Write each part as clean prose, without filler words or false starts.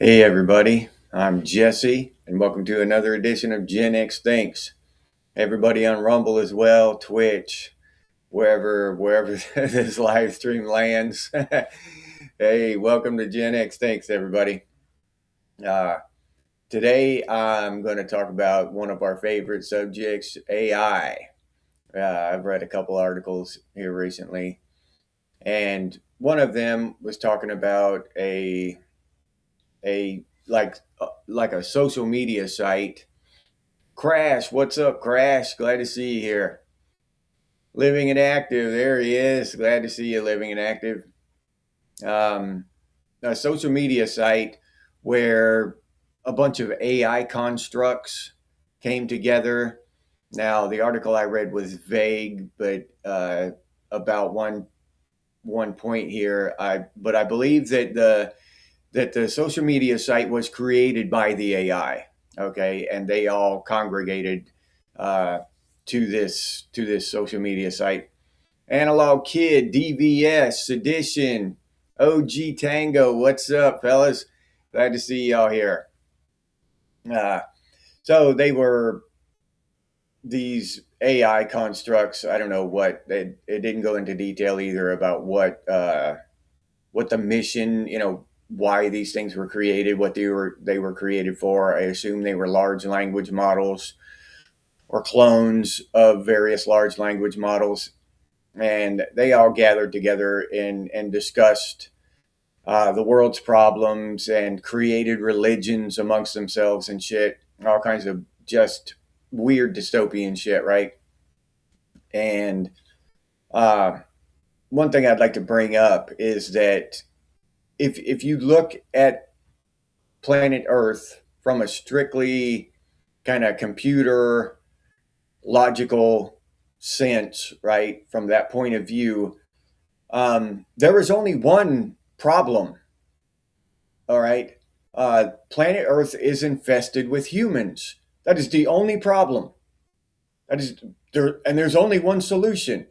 Hey everybody, I'm Jesse, and welcome to another edition of Gen X Thinks. Everybody on Rumble as well, Twitch, wherever this live stream lands. Hey, welcome to Gen X Thinks, everybody. Today I'm going to talk about one of our favorite subjects, AI. I've read a couple articles here recently, and one of them was talking about a like a social media site. Crash, what's up, Crash? Glad to see you here. Living and active, there he is. Glad to see you, living and active. A social media site where a bunch of AI constructs came together. Now, the article I read was vague, but about one point here. But I believe that the social media site was created by the AI. Okay, and they all congregated to this social media site. Analog Kid, DVS, Sedition, OG Tango. What's up, fellas? Glad to see y'all here. So they were these AI constructs. I don't know what it didn't go into detail either about what the mission, why these things were created, what they were created for. I assume they were large language models or clones of various large language models, and they all gathered together and discussed the world's problems and created religions amongst themselves and shit, all kinds of just weird dystopian shit, right? And one thing I'd like to bring up is that if you look at planet Earth from a strictly kind of computer logical sense, right? From that point of view, there is only one problem. All right. Planet Earth is infested with humans. That is the only problem. That is there, and there's only one solution.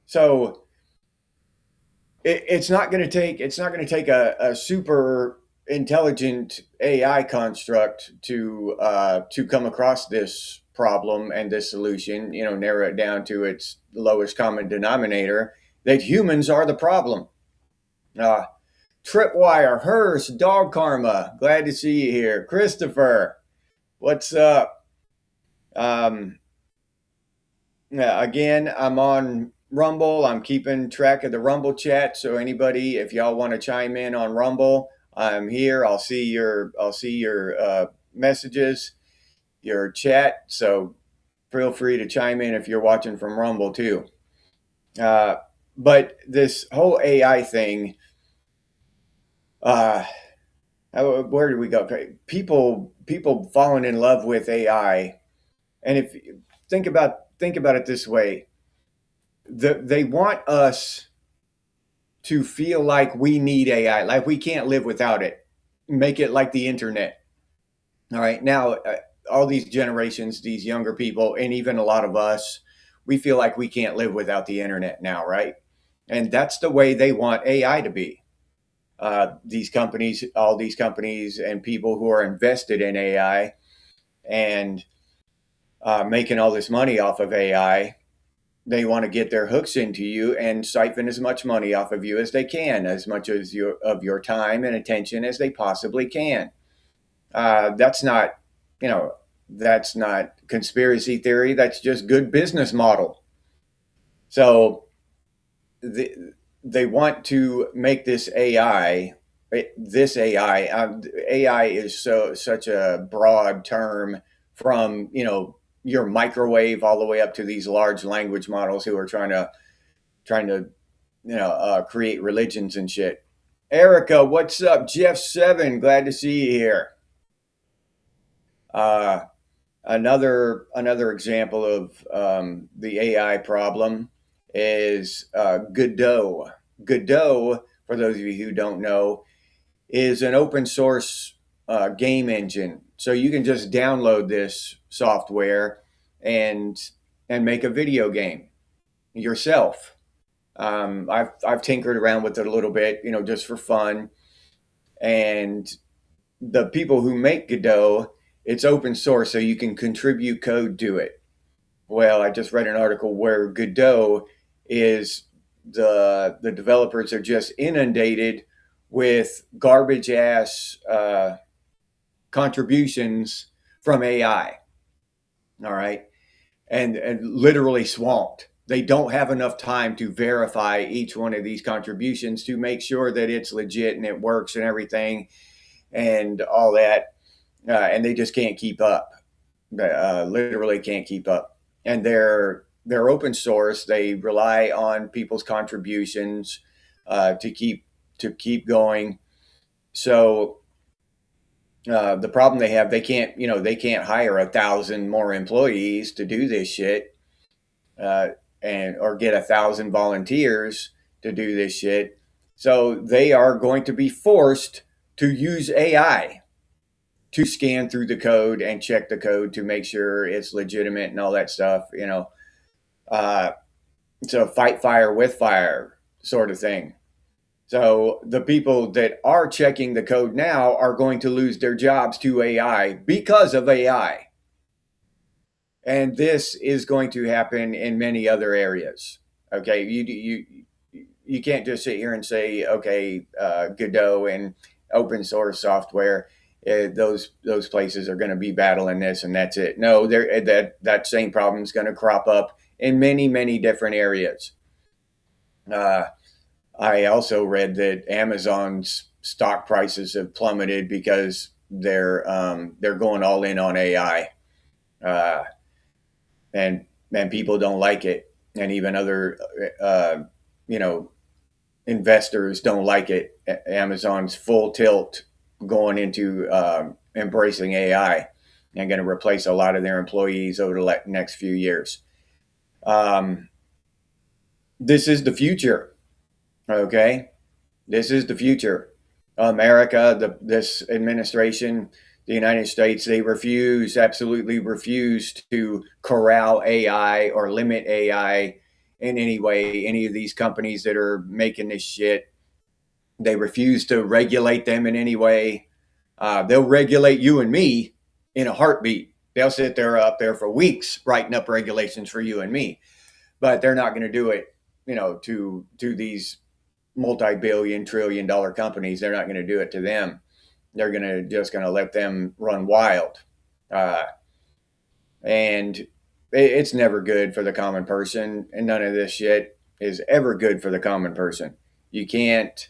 So it's not going to take a super intelligent AI construct to come across this problem and this solution. Narrow it down to its lowest common denominator. That humans are the problem. Tripwire, Hearst, Dog Karma. Glad to see you here, Christopher. What's up? Again, I'm on Rumble. I'm keeping track of the Rumble chat. So anybody, if y'all want to chime in on Rumble, I'm here. I'll see your messages, your chat. So feel free to chime in if you're watching from Rumble too. But this whole AI thing, where do we go? People falling in love with AI, and if think about it this way. They want us to feel like we need AI, like we can't live without it. Make it like the internet. All right. Now, all these generations, these younger people, and even a lot of us, we feel like we can't live without the internet now, right? And that's the way they want AI to be. All these companies and people who are invested in AI and making all this money off of AI, they want to get their hooks into you and siphon as much money off of you as they can, as much as your time and attention as they possibly can. That's not conspiracy theory. That's just good business model. So they want to make this AI. AI is such a broad term from your microwave all the way up to these large language models who are trying to create religions and shit. Erica, what's up? Jeff7, glad to see you here. Another example of the AI problem is Godot. Godot, for those of you who don't know, is an open source game engine. So you can just download this software and make a video game yourself. I've tinkered around with it a little bit, just for fun. And the people who make Godot, it's open source, so you can contribute code to it. Well, I just read an article where Godot is the developers are just inundated with garbage ass contributions from AI. All right, and literally swamped. They don't have enough time to verify each one of these contributions to make sure that it's legit and it works and everything and all that. And they just can't keep up. Literally can't keep up. And they're open source. They rely on people's contributions to keep going. So the problem they have, they can't hire 1,000 more employees to do this shit, uh, and or get 1,000 volunteers to do this shit. So they are going to be forced to use AI to scan through the code and check the code to make sure it's legitimate and all that stuff. Uh, so fight fire with fire sort of thing. So the people that are checking the code now are going to lose their jobs to AI because of AI. And this is going to happen in many other areas. Okay, you can't just sit here and say, okay, Godot and open source software, those places are going to be battling this and that's it. No, that same problem is going to crop up in many different areas. I also read that Amazon's stock prices have plummeted because they're going all in on AI, uh, and people don't like it, and even other you know investors don't like it. Amazon's full tilt going into embracing AI and going to replace a lot of their employees over the next few years. Um, this is the future. Okay, this is the future. America, this administration, the United States, they absolutely refuse to corral AI or limit AI in any way. Any of these companies that are making this shit, they refuse to regulate them in any way. They'll regulate you and me in a heartbeat. They'll sit there up there for weeks writing up regulations for you and me, but they're not going to do it, to these multi-billion, trillion-dollar companies. They're not going to do it to them. They're just going to let them run wild, and it's never good for the common person. And none of this shit is ever good for the common person. You can't.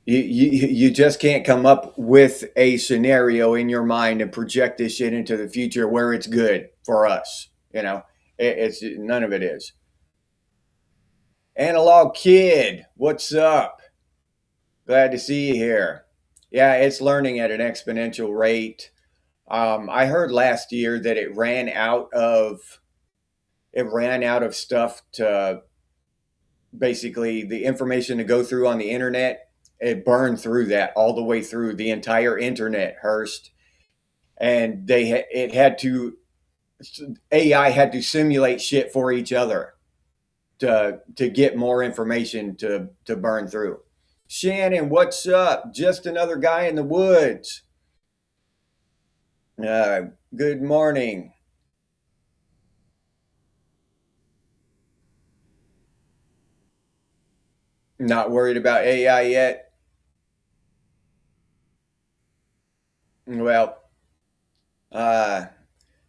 You just can't come up with a scenario in your mind and project this shit into the future where it's good for us. It's none of it is. Analog Kid, what's up? Glad to see you here. Yeah, it's learning at an exponential rate. I heard last year that it ran out of stuff to basically the information to go through on the internet. It burned through that all the way through the entire internet, Hurst, and AI had to simulate shit for each other to get more information to burn through. Shannon, what's up? Just another guy in the woods. Good morning. Not worried about AI yet? Well, uh,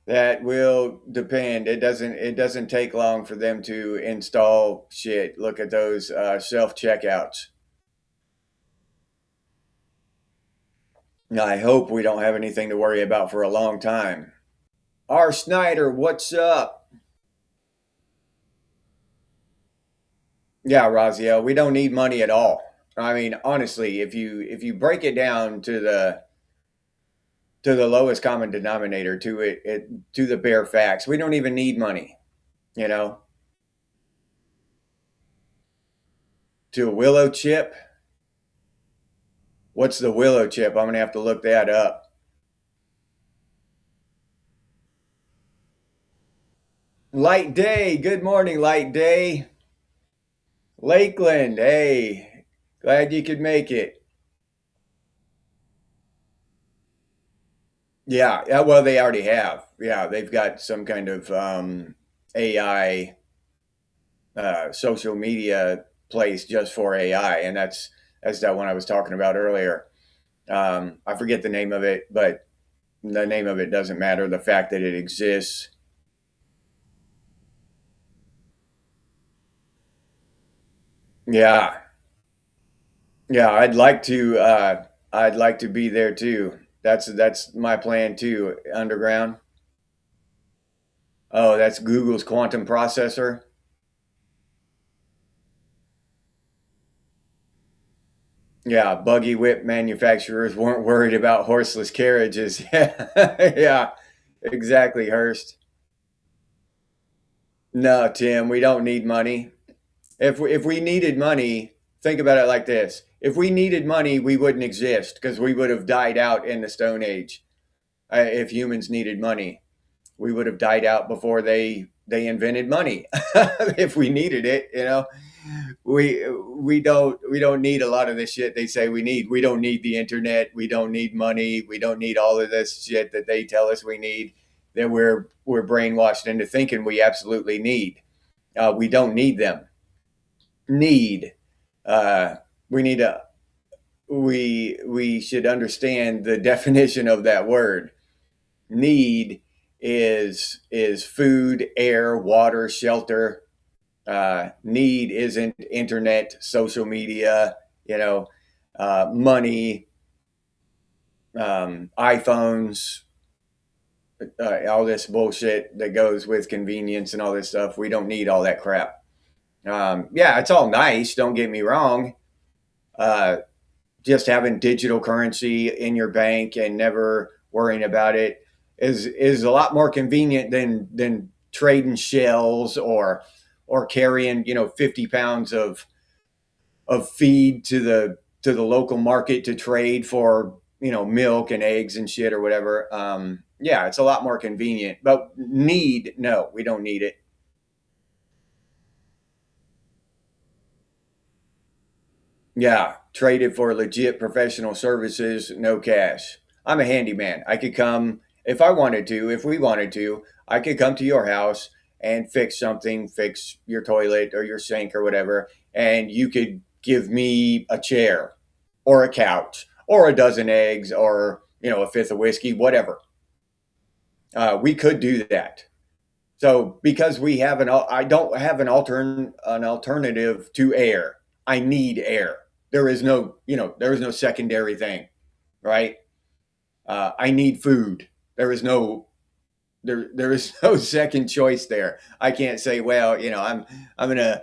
that will depend. It doesn't take long for them to install shit. Look at those self checkouts. I hope we don't have anything to worry about for a long time. R. Snyder, what's up? Yeah, Raziel, we don't need money at all. I mean, honestly, if you break it down to the lowest common denominator, to the bare facts, we don't even need money. You know, to a willow chip. What's the willow chip? I'm gonna have to look that up. Light Day, good morning, Light Day. Lakeland, hey, glad you could make it. Yeah, yeah. Well, they already have. Yeah, they've got some kind of AI social media place just for AI, and that's that one I was talking about earlier. I forget the name of it, but the name of it doesn't matter. The fact that it exists. Yeah, yeah. I'd like to be there too. That's my plan too. Underground. Oh, that's Google's quantum processor. Yeah, buggy whip manufacturers weren't worried about horseless carriages. Yeah, exactly, Hurst. No, Tim, we don't need money. If we needed money, think about it like this. If we needed money, we wouldn't exist because we would have died out in the Stone Age. If humans needed money, we would have died out before they invented money. If we needed it, we don't need a lot of this shit they say we need. We don't need the internet. We don't need money. We don't need all of this shit that they tell us we need. That we're brainwashed into thinking we absolutely need. We don't need them. Need. Uh, we need a. We should understand the definition of that word. Need is food, air, water, shelter. Need isn't internet, social media, you know, money, iPhones, all this bullshit that goes with convenience and all this stuff. We don't need all that crap. Yeah, it's all nice. Don't get me wrong. Uh, just having digital currency in your bank and never worrying about it is a lot more convenient than trading shells or carrying 50 pounds of feed to the local market to trade for milk and eggs and shit or whatever. Yeah, it's a lot more convenient. But need, no, we don't need it. Yeah, traded for legit professional services, no cash. I'm a handyman. I could come if I wanted to, if we wanted to, I could come to your house and fix something, fix your toilet or your sink or whatever, and you could give me a chair or a couch or a dozen eggs or, a fifth of whiskey, whatever. We could do that. So because I don't have an alternative to air. I need air. There is no secondary thing, right? I need food. There is no second choice there. I can't say, well, I'm gonna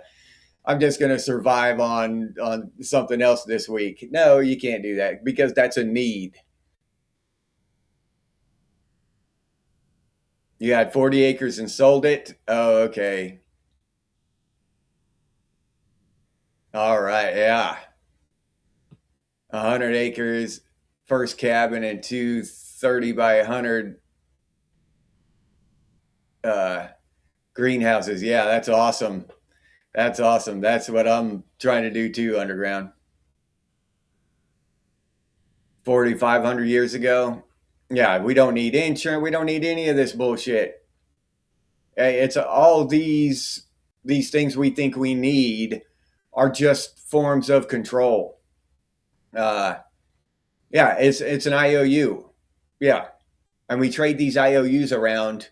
I'm just gonna survive on something else this week. No, you can't do that because that's a need. You had 40 acres and sold it. Oh, okay. All right. Yeah. 100 acres, first cabin, and two 30 by 100 uh, greenhouses. Yeah, that's awesome. That's awesome. That's what I'm trying to do too, underground. 4,500 years ago. Yeah, we don't need insurance. We don't need any of this bullshit. It's all these things we think we need are just forms of control. Uh, yeah, it's an IOU. Yeah, and we trade these IOUs around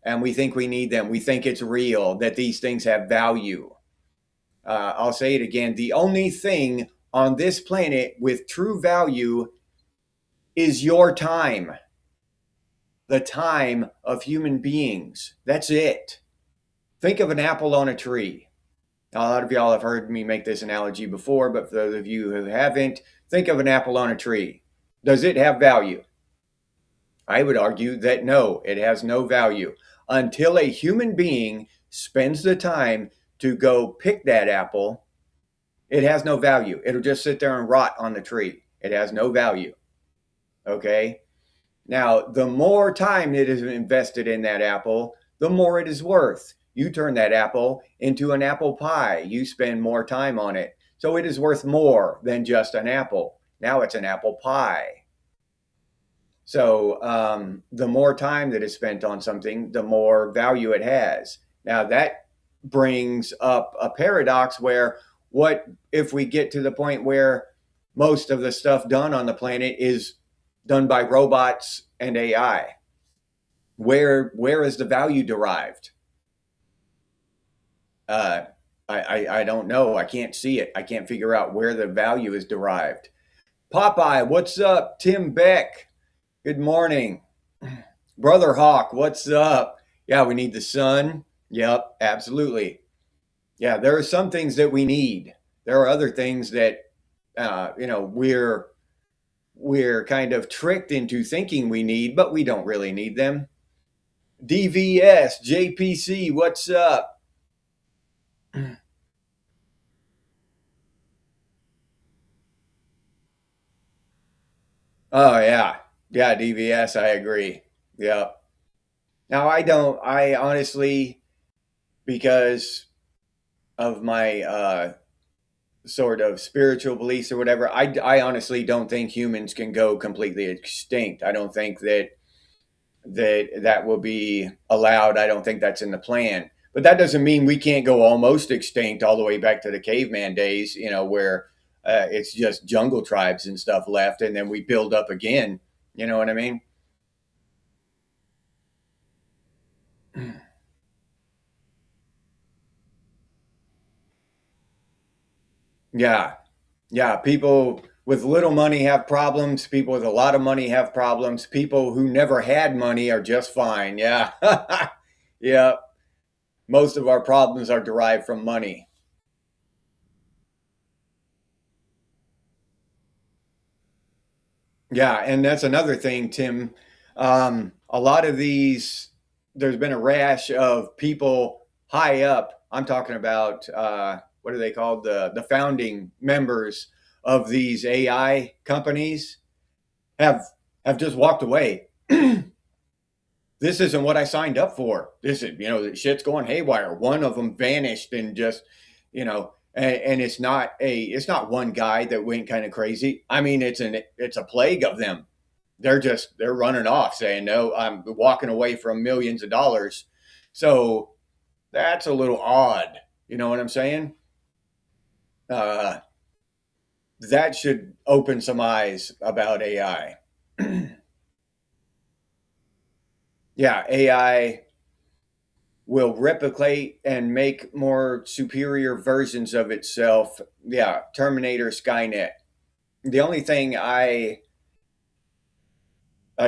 and we think we need them. We think it's real, that these things have value. I'll say it again. The only thing on this planet with true value is your time, the time of human beings. That's it. Think of an apple on a tree. A lot of y'all have heard me make this analogy before, but for those of you who haven't, think of an apple on a tree. Does it have value? I would argue that no, it has no value until a human being spends the time to go pick that apple. It has no value. It'll just sit there and rot on the tree. It has no value. Okay. Now, the more time it is invested in that apple, the more it is worth. You turn that apple into an apple pie. You spend more time on it. So it is worth more than just an apple. Now it's an apple pie. So the more time that is spent on something, the more value it has. Now that brings up a paradox where what if we get to the point where most of the stuff done on the planet is done by robots and AI? Where is the value derived? Uh, I don't know. I can't see it. I can't figure out where the value is derived. Popeye, what's up? Tim Beck, good morning. Brother Hawk, what's up? Yeah, we need the sun. Yep, absolutely. Yeah, there are some things that we need. There are other things that we're kind of tricked into thinking we need, but we don't really need them. DVS, JPC, what's up? Oh yeah, yeah, DVS. I agree. Yep. Now I don't. I honestly, because of my sort of spiritual beliefs or whatever, I honestly don't think humans can go completely extinct. I don't think that will be allowed. I don't think that's in the plan. But that doesn't mean we can't go almost extinct all the way back to the caveman days, where it's just jungle tribes and stuff left, and then we build up again. You know what I mean? Yeah. Yeah. People with little money have problems. People with a lot of money have problems. People who never had money are just fine. Yeah. Yeah. Most of our problems are derived from money. Yeah, and that's another thing, Tim. A lot of these, there's been a rash of people high up. I'm talking about what are they called? The founding members of these AI companies have have just walked away. This isn't what I signed up for. This is, shit's going haywire. One of them vanished and just, and it's not one guy that went kind of crazy. I mean, it's a plague of them. They're running off saying, no, I'm walking away from millions of dollars. So that's a little odd. You know what I'm saying? Uh, that should open some eyes about AI. Yeah, AI will replicate and make more superior versions of itself. Yeah, Terminator, Skynet. The only thing I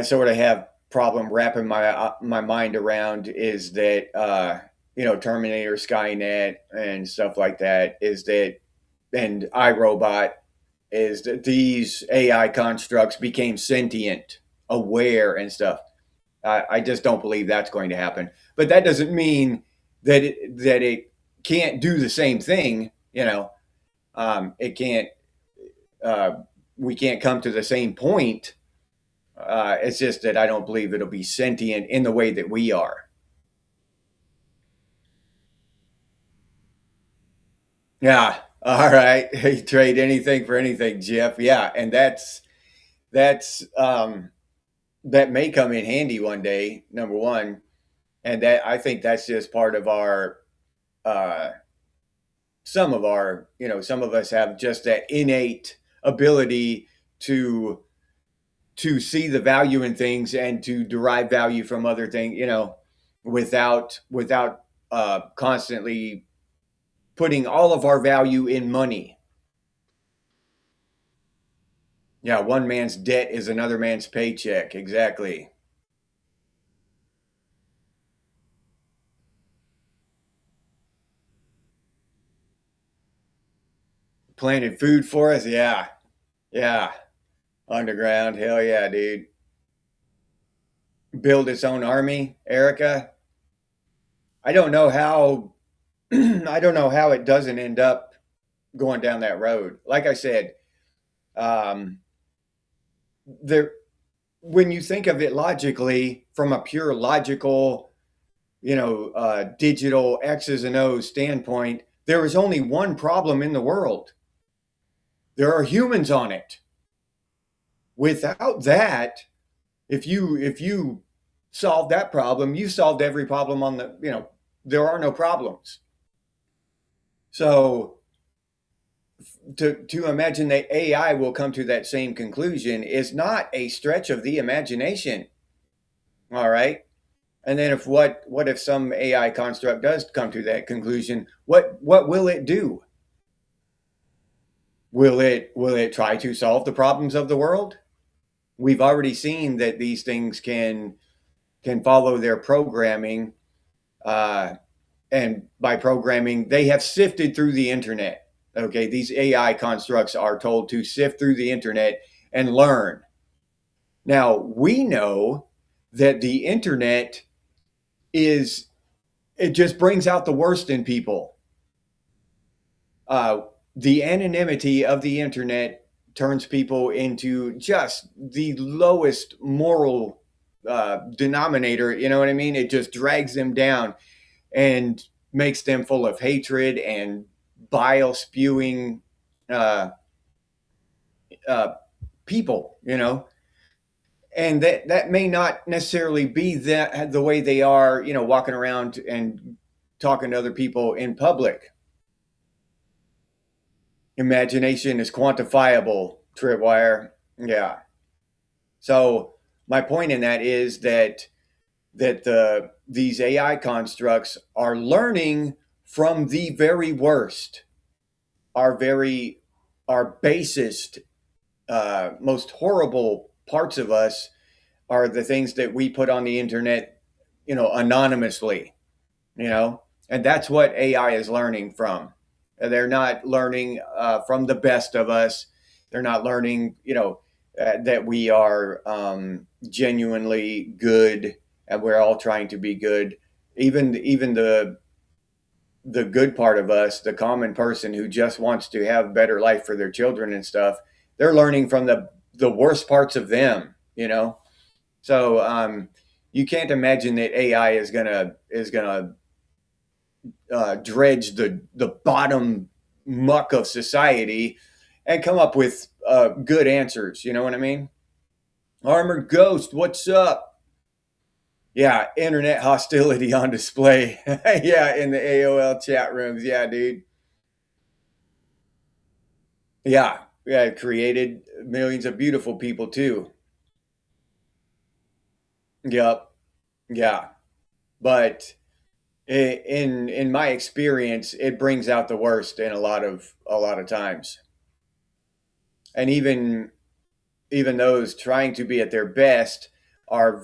sort of have problem wrapping my mind around is that Terminator, Skynet, and stuff like that is that, and iRobot is that these AI constructs became sentient, aware, and stuff. I just don't believe that's going to happen. But that doesn't mean that it can't do the same thing. It can't. Uh, we can't come to the same point. It's just that I don't believe it'll be sentient in the way that we are. Yeah. All right. Trade anything for anything, Jeff. Yeah, and that's that may come in handy one day. Number one, and that I think that's just part of our uh, some of us have just that innate ability to see the value in things and to derive value from other things, without constantly putting all of our value in money. Yeah, one man's debt is another man's paycheck. Exactly. Planted food for us. Yeah, yeah. Underground. Hell yeah, dude. Build its own army, Erica. I don't know how. I don't know how it doesn't end up going down that road. Like I said, um, there. When you think of it logically, from a pure logical, digital X's and O's standpoint, there is only one problem in the world. There are humans on it. Without that, If you solve that problem, you solved every problem on the, there are no problems. So to imagine that AI will come to that same conclusion is not a stretch of the imagination. All right. And then what if some AI construct does come to that conclusion? What will it do? Will it try to solve the problems of the world? We've already seen that these things can follow their programming, uh, and by programming, they have sifted through the internet. Okay, these AI constructs are told to sift through the internet and learn. Now we know that the internet is it just brings out the worst in people. Uh, the anonymity of the internet turns people into just the lowest moral denominator. You know what I mean? It just drags them down and makes them full of hatred and bile spewing uh, uh, people. And that may not necessarily be that the way they are. Walking around and talking to other people in public. Imagination is quantifiable, Tripwire. Yeah. So my point in that is that these AI constructs are learning from the very worst, our basest, most horrible parts of us are the things that we put on the internet, anonymously, and that's what AI is learning from. They're not learning from the best of us. They're not learning, that we are genuinely good, and we're all trying to be good. Even the good part of us, the common person who just wants to have a better life for their children and stuff, they're learning from the worst parts of them. So you can't imagine that AI is gonna dredge the bottom muck of society and come up with good answers. You know what I mean? Armored Ghost, what's up? Yeah, internet hostility on display. Yeah, in the AOL chat rooms. Yeah, dude. Yeah, yeah, it created millions of beautiful people too. Yep. Yeah. But in my experience, it brings out the worst in a lot of times. And even those trying to be at their best are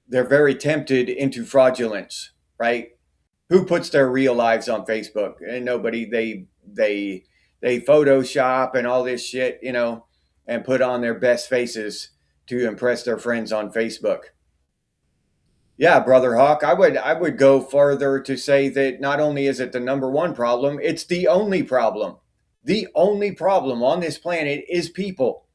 they're very tempted into fraudulence, right? Who puts their real lives on Facebook? And nobody. They Photoshop and all this shit, and put on their best faces to impress their friends on Facebook. Yeah, brother Hawk, I would go further to say that not only is it the number one problem, it's the only problem. The only problem on this planet is people.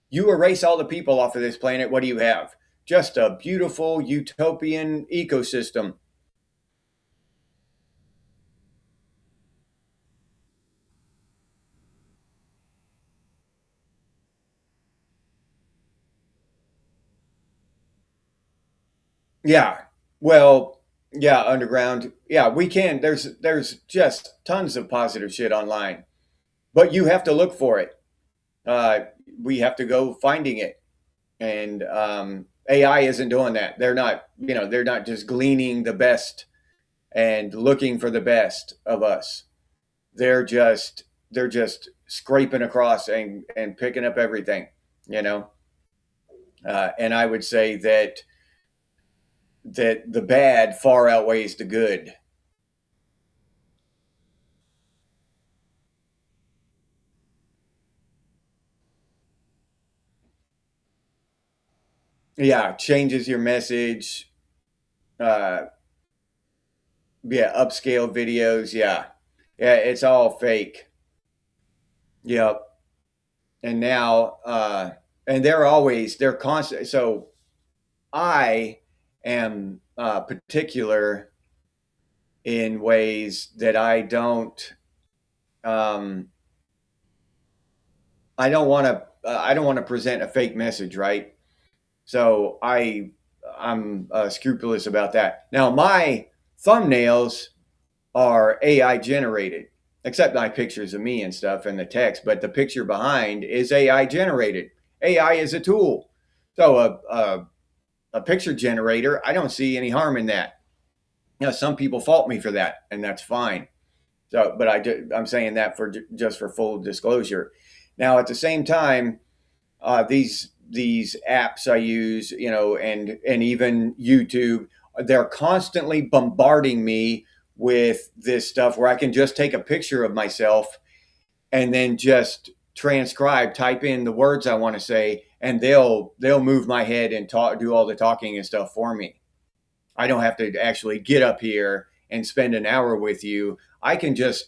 You erase all the people off of this planet, what do you have? Just a beautiful utopian ecosystem. Yeah. Well, yeah, underground. Yeah, we can. There's just tons of positive shit online, but you have to look for it. Uh, we have to go finding it, and AI isn't doing that. They're not just gleaning the best and looking for the best of us. They're just scraping across and picking up everything, you know. And I would say that the bad far outweighs the good. Yeah, changes your message. Uh, yeah, upscale videos. Yeah, yeah, it's all fake. Yep. And now, and they're constant. So I am particular in ways that um, I don't want to. I don't want to present a fake message, right? So I'm scrupulous about that. Now my thumbnails are AI generated, except my pictures of me and stuff and the text, but the picture behind is AI generated. AI is a tool. So a picture generator, I don't see any harm in that. You know, some people fault me for that, and that's fine. So, but I'm saying that for just for full disclosure. Now, at the same time, these apps I use, you know, and even YouTube, they're constantly bombarding me with this stuff where I can just take a picture of myself and then just transcribe, type in the words I want to say, and they'll move my head and talk, do all the talking and stuff for me. I don't have to actually get up here and spend an hour with you. I can just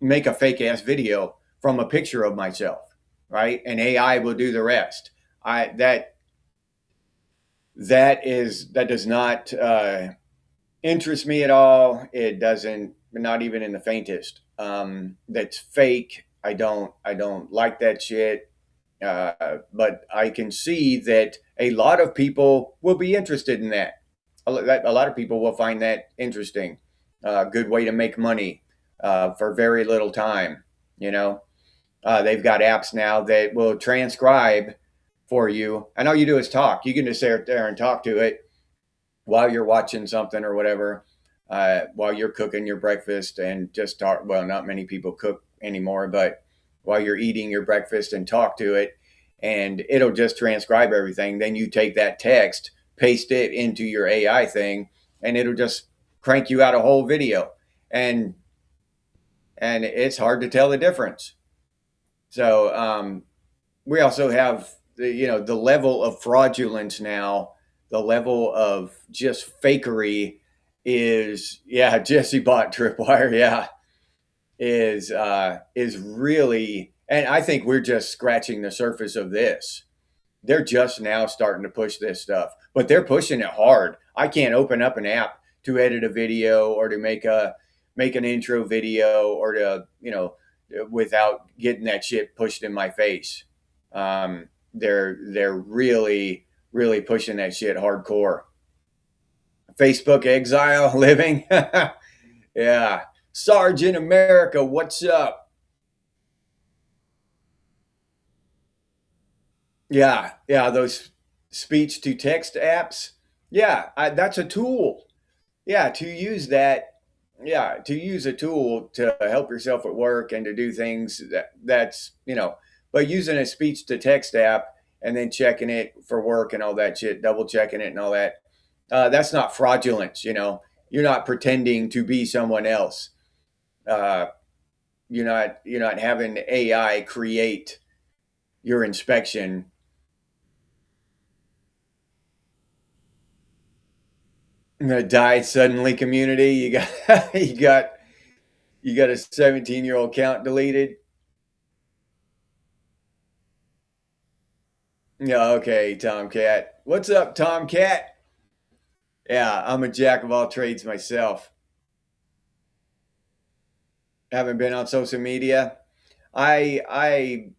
make a fake ass video from a picture of myself, right? And AI will do the rest. I that does not interest me at all. It doesn't, not even in the faintest. That's fake. I don't like that shit. But I can see that a lot of people will be interested in that. A lot of people will find that interesting. Good way to make money for very little time. You know, they've got apps now that will transcribe for you, and all you do is talk. You can just sit there and talk to it while you're watching something or whatever, while you're cooking your breakfast and just talk. Well, not many people cook anymore, but while you're eating your breakfast and talk to it, and it'll just transcribe everything. Then you take that text, paste it into your AI thing, and it'll just crank you out a whole video. And it's hard to tell the difference. So we also have the level of fraudulence now, the level of just fakery is, yeah, Jesse bought Tripwire, yeah, is really, and I think we're just scratching the surface of this. They're just now starting to push this stuff, but they're pushing it hard. I can't open up an app to edit a video or to make an intro video or to, without getting that shit pushed in my face. They're really, really pushing that shit hardcore. Facebook exile living. Yeah. Sarge in America, what's up? Yeah, yeah, those speech to text apps. Yeah, that's a tool. Yeah, to use that. Yeah, to use a tool to help yourself at work and to do things that's. But using a speech to text app and then checking it for work and all that shit, double checking it and all that. That's not fraudulence. You're not pretending to be someone else. Uh, you're not having AI create your inspection. Die suddenly community. You got you got a 17-year-old account deleted. Yeah, okay, Tomcat. What's up, Tomcat? Yeah, I'm a jack of all trades myself. Haven't been on social media. I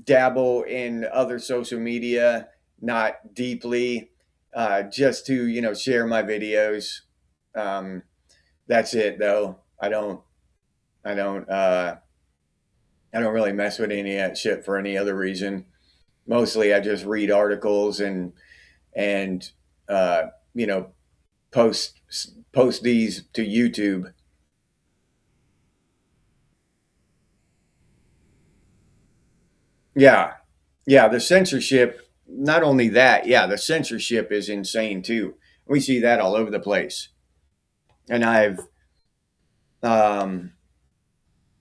dabble in other social media, not deeply, just to share my videos. Um, that's it, though. I don't I don't really mess with any of that shit for any other reason. Mostly, I just read articles and uh, you know post post these to YouTube. Yeah, yeah. The censorship. Not only that, yeah, the censorship is insane too. We see that all over the place. And um,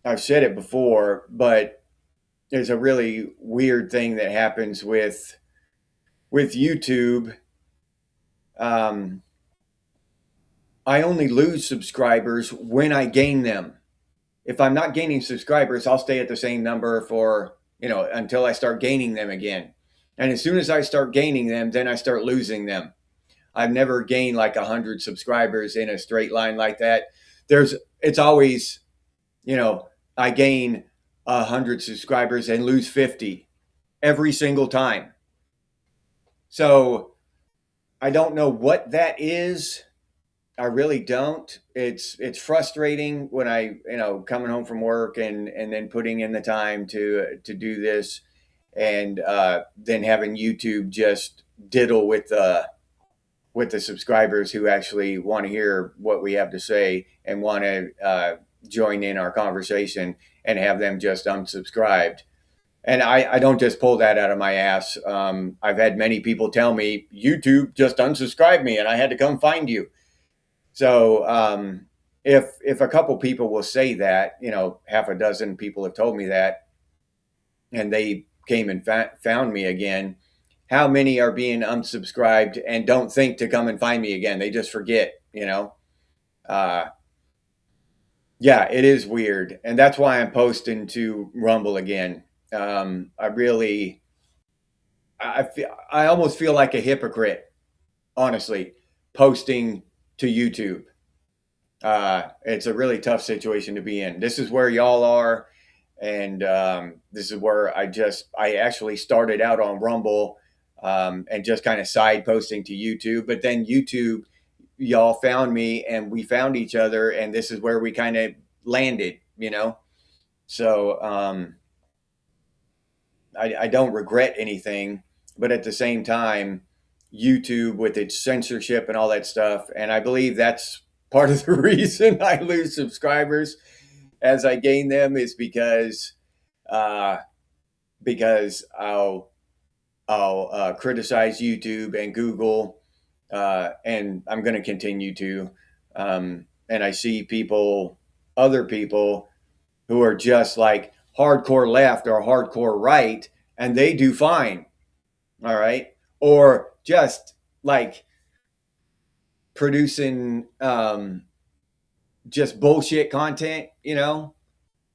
I've said it before, but there's a really weird thing that happens with YouTube. Um, I only lose subscribers when I gain them. If I'm not gaining subscribers, I'll stay at the same number for, until I start gaining them again. And as soon as I start gaining them, then I start losing them. I've never gained like 100 subscribers in a straight line like that. It's always, you know, I gain 100 subscribers and lose 50. every single time. So I don't know what that is. I really don't. It's frustrating when coming home from work and then putting in the time to do this, and then having YouTube just diddle with the subscribers who actually want to hear what we have to say and want to join in our conversation, and have them just unsubscribed. And I don't just pull that out of my ass. I've had many people tell me, YouTube just unsubscribed me and I had to come find you. So if a couple people will say that, half a dozen people have told me that, and they came and found me again, how many are being unsubscribed and don't think to come and find me again? They just forget. Yeah, it is weird. And that's why I'm posting to Rumble again. I almost feel like a hypocrite, honestly, posting to YouTube. It's a really tough situation to be in. This is where y'all are. And this is where I actually started out on Rumble, and just kind of side posting to YouTube. But then YouTube, y'all found me and we found each other. And this is where we kind of landed. So I don't regret anything. But at the same time, YouTube with its censorship and all that stuff. And I believe that's part of the reason I lose subscribers as I gain them, is because I'll criticize YouTube and Google, and I'm going to continue to. And I see other people who are just like hardcore left or hardcore right, and they do fine. All right. Or just like producing just bullshit content,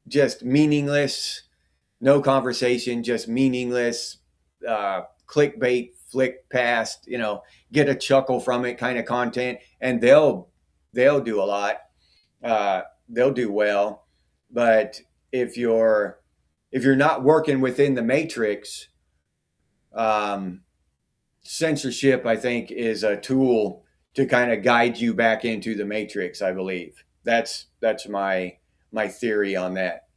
just meaningless, no conversation, just meaningless, clickbait, flick past, get a chuckle from it kind of content, and they'll do a lot. They'll do well. But if you're not working within the matrix, censorship, I think, is a tool to kind of guide you back into the matrix, I believe. That's my theory on that.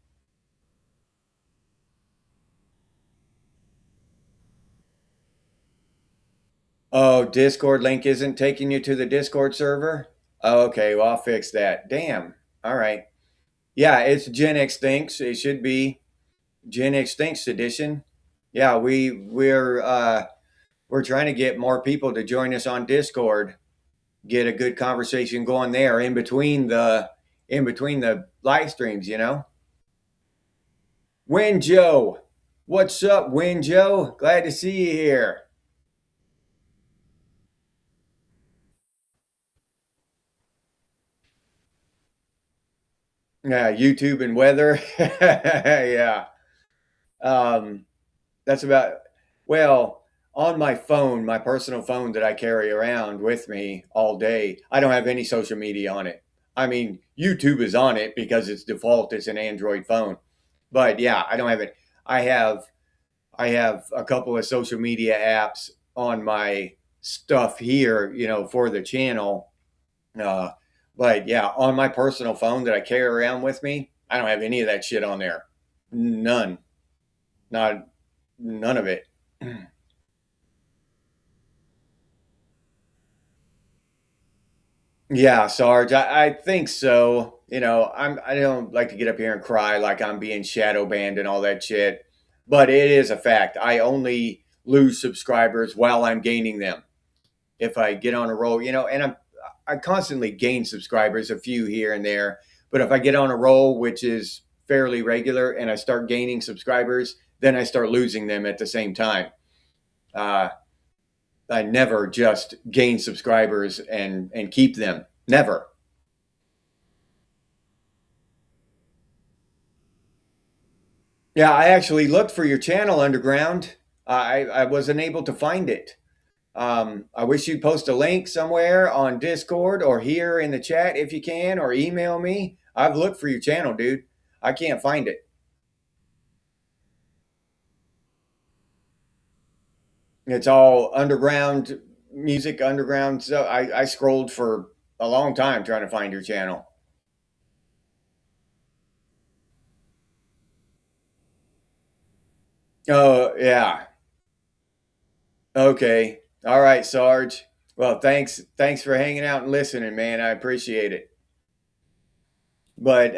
Oh, Discord link isn't taking you to the Discord server? Oh, okay, well, I'll fix that. Damn. All right. Yeah, it's genx thinks. It should be genx thinks edition. Yeah, we're trying to get more people to join us on Discord. Get a good conversation going there in between the live streams. Win Joe. What's up, Win Joe? Glad to see you here. Yeah, YouTube and weather. Yeah. Um, that's about, well, on my phone, my personal phone that I carry around with me all day, I don't have any social media on it. I mean, YouTube is on it because it's default, it's an Android phone. But yeah, I don't have it. I have I have a couple of social media apps on my stuff here, for the channel. Uh, but yeah, on my personal phone that I carry around with me, I don't have any of that shit on there. None. Not none of it. Yeah, Sarge, I think so. I don't like to get up here and cry like I'm being shadow banned and all that shit. But it is a fact. I only lose subscribers while I'm gaining them. If I get on a roll, and I constantly gain subscribers, a few here and there. But if I get on a roll, which is fairly regular, and I start gaining subscribers, then I start losing them at the same time. Uh, I never just gain subscribers and keep them. Never. Yeah, I actually looked for your channel, Underground. I wasn't able to find it. I wish you'd post a link somewhere on Discord or here in the chat if you can, or email me. I've looked for your channel, dude. I can't find it. It's all underground music, underground. So I scrolled for a long time trying to find your channel. Oh, yeah. Okay. All right, Sarge. Well, thanks for hanging out and listening, man. I appreciate it. But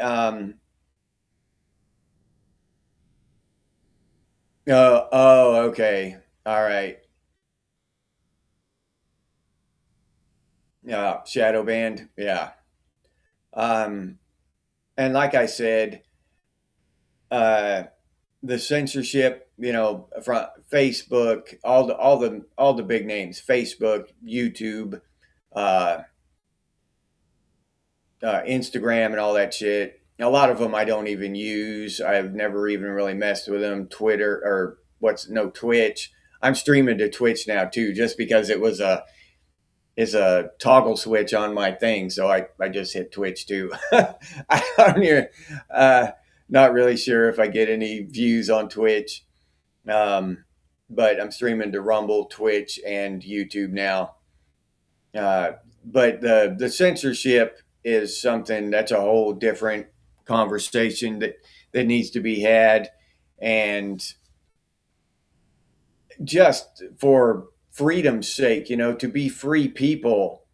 okay. All right. Shadow band. Yeah. Um and like I said, uh the censorship, from Facebook, all the big names, Facebook, YouTube, uh Instagram and all that shit. A lot of them I don't even use. I've never even really messed with them. Twitter or Twitch. I'm streaming to Twitch now too, just because it was a is a toggle switch on my thing. So I just hit Twitch too. I don't even, uh, not really sure if I get any views on Twitch. Um, but I'm streaming to Rumble, Twitch, and YouTube now. Uh, but the censorship is something that's a whole different conversation that needs to be had, and just for freedom's sake, to be free people.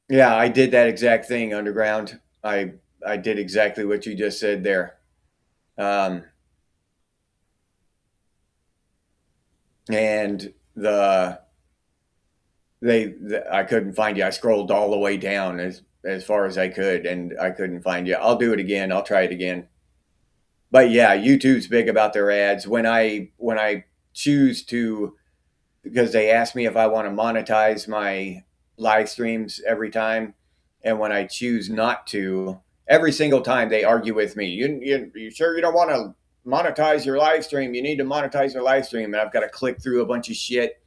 Yeah, I did that exact thing, Underground. I did exactly what you just said there. Um, and I couldn't find you. I scrolled all the way down as far as I could, and I couldn't find you. I'll do it again. I'll try it again. But yeah, YouTube's big about their ads. When I choose to, because they ask me if I want to monetize my live streams every time, and when I choose not to, every single time they argue with me. You sure you don't want to monetize your live stream? You need to monetize your live stream, and I've got to click through a bunch of shit,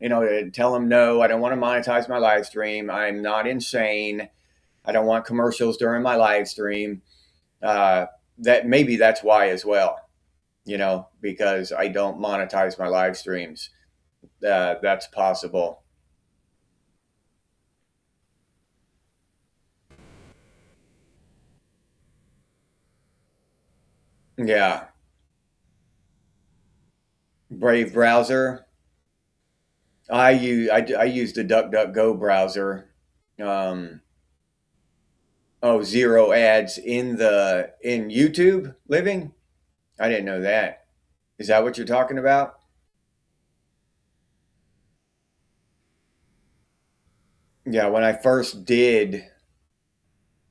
to tell them no, I don't want to monetize my live stream. I'm not insane. I don't want commercials during my live stream. Uh, that maybe that's why as well, because I don't monetize my live streams. That's possible. Yeah. Brave browser. I use the DuckDuckGo browser. Um, oh, zero ads in YouTube living. I didn't know that. Is that what you're talking about? Yeah, when I first did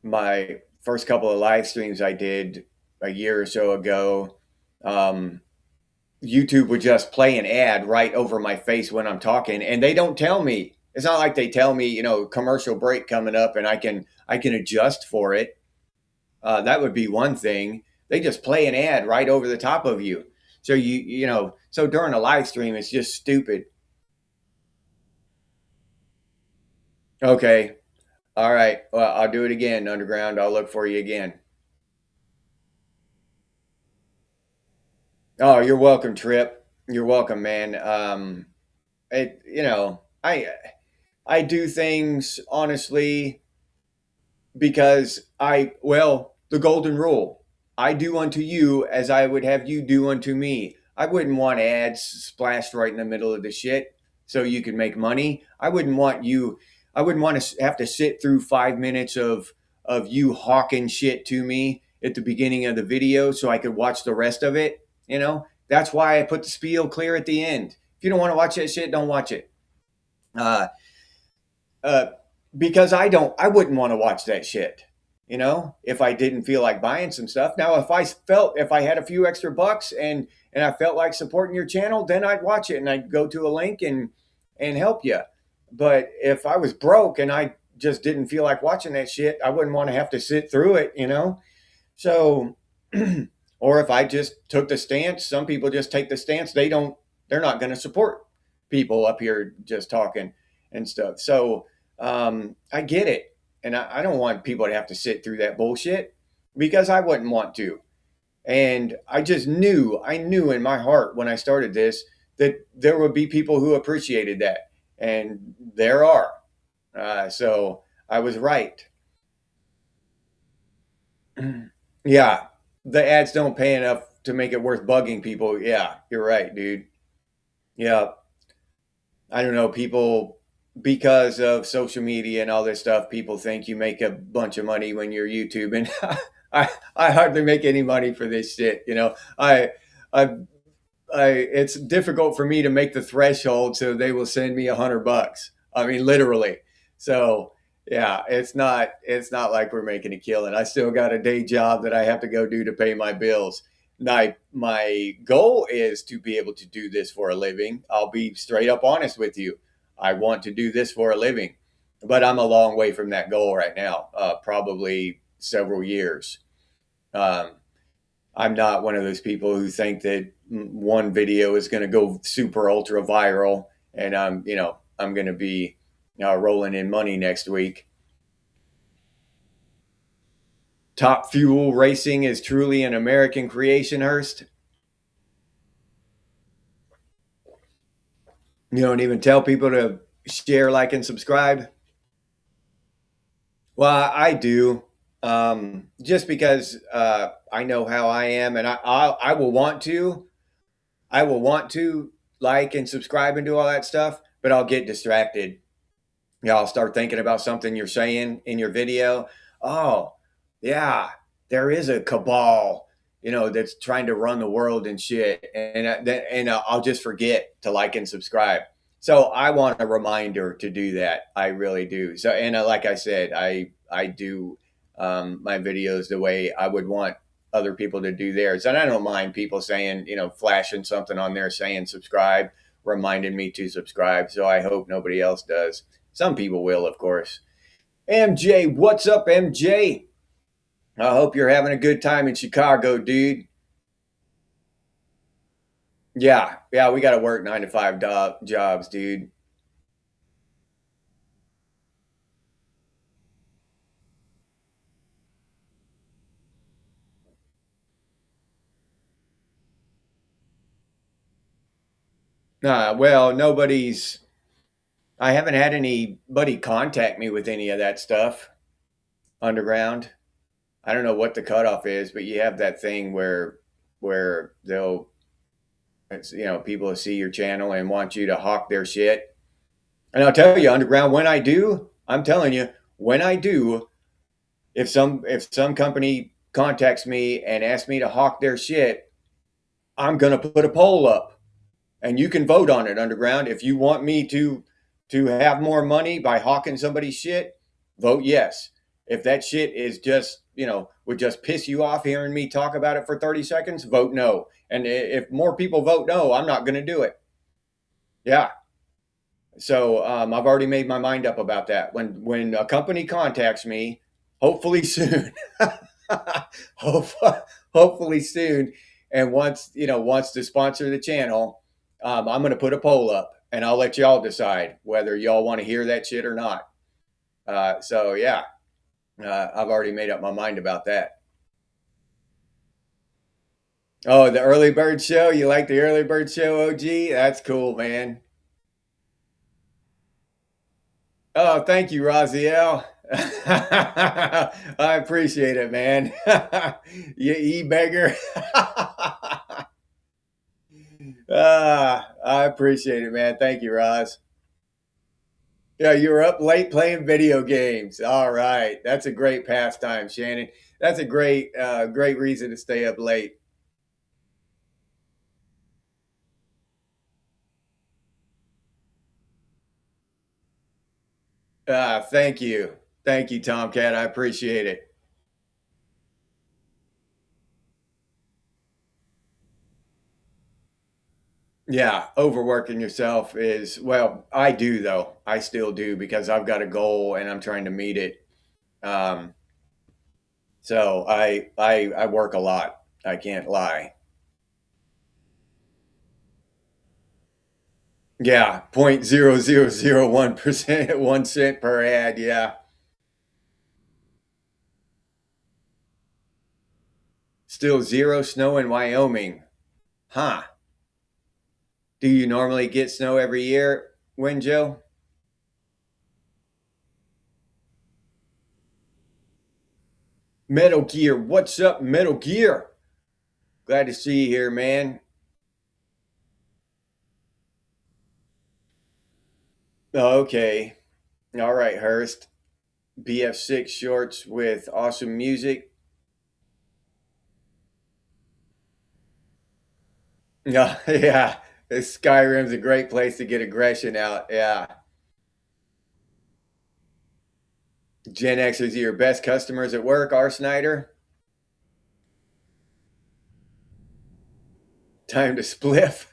my first couple of live streams I did a year or so ago, um, YouTube would just play an ad right over my face when I'm talking, and they don't tell me. It's not like they tell me, commercial break coming up, and I can adjust for it. That would be one thing. They just play an ad right over the top of you. So so during a live stream, it's just stupid. Okay, all right. Well, I'll do it again, Underground. I'll look for you again. Oh, you're welcome, Trip. You're welcome, man. It, I do things honestly because the golden rule, I do unto you as I would have you do unto me. I wouldn't want ads splashed right in the middle of the shit so you could make money. I wouldn't want to have to sit through 5 minutes of you hawking shit to me at the beginning of the video so I could watch the rest of it. That's why I put the spiel clear at the end. If you don't want to watch that shit, don't watch it. Uh, uh, because I wouldn't want to watch that shit, if I didn't feel like buying some stuff. Now, if I had a few extra bucks and I felt like supporting your channel, then I'd watch it and I'd go to a link and help you. But if I was broke and I just didn't feel like watching that shit, I wouldn't want to have to sit through it. So, or if I just took the stance, some people just take the stance they're not going to support people up here just talking and stuff. So I get it, and I don't want people to have to sit through that bullshit because I wouldn't want to. And I knew in my heart when I started this that there would be people who appreciated that. And there are. So I was right. Yeah. The ads don't pay enough to make it worth bugging people. Yeah, you're right, dude. Yeah. I don't know. People, because of social media and all this stuff, people think you make a bunch of money when you're YouTube. And I hardly make any money for this shit. I it's difficult for me to make the threshold so they will send me $100. I mean, literally. So yeah, it's not like we're making a killing. I still got a day job that I have to go do to pay my bills. My goal is to be able to do this for a living. I'll be straight up honest with you. I want to do this for a living, but I'm a long way from that goal right now. Probably several years. Um, I'm not one of those people who think that one video is going to go super ultra viral and I'm going to be rolling in money next week. Top Fuel Racing is truly an American creation, Hurst. You don't even tell people to share, like, and subscribe. Well, I do, just because I know how I am, and I will want to. I will want to like and subscribe and do all that stuff, but I'll get distracted. Yeah, I'll start thinking about something you're saying in your video. Oh, yeah, there is a cabal, that's trying to run the world and shit, and I'll just forget to like and subscribe. So I want a reminder to do that. I really do. So, and like I said, I do my videos the way I would want other people to do theirs, and I don't mind people saying, flashing something on there saying subscribe, reminding me to subscribe. So I hope nobody else does. Some people will, of course. MJ, what's up, MJ? I hope you're having a good time in Chicago, dude. Yeah, we got to work 9 to 5 jobs, dude. Well, I haven't had anybody contact me with any of that stuff underground. I don't know what the cutoff is, but you have that thing where people will see your channel and want you to hawk their shit. And I'll tell you, underground, when I do, I'm telling you, when I do, if some company contacts me and asks me to hawk their shit, I'm gonna put a poll up, and you can vote on it, underground. If you want me to have more money by hawking somebody's shit, vote yes. If that shit is just would just piss you off hearing me talk about it for 30 seconds, vote no. And if more people vote no, I'm not gonna do it. Yeah. So I've already made my mind up about that. When a company contacts me, hopefully soon, hopefully soon, and wants to sponsor the channel, I'm going to put a poll up, and I'll let y'all decide whether y'all want to hear that shit or not. So yeah, I've already made up my mind about that. Oh, the early bird show. You like the early bird show, OG? That's cool, man. Oh, thank you, Raziel. I appreciate it, man. You e-beggar. I appreciate it, man. Thank you, Roz. Yeah, you were up late playing video games. All right. That's a great pastime, Shannon. That's a great reason to stay up late. Thank you. Thank you, Tomcat. I appreciate it. Yeah, overworking yourself is, well, I do though. I still do because I've got a goal and I'm trying to meet it. Um, so I work a lot. I can't lie. Yeah, 0.0001%, 1 cent per ad. Yeah. Still 0 snow in Wyoming. Huh. Do you normally get snow every year, Joe? Metal Gear. What's up, Metal Gear? Glad to see you here, man. Okay. All right, Hurst. BF6 shorts with awesome music. Yeah, yeah. Skyrim's a great place to get aggression out. Yeah. Gen X is your best customers at work, R. Snyder. Time to spliff.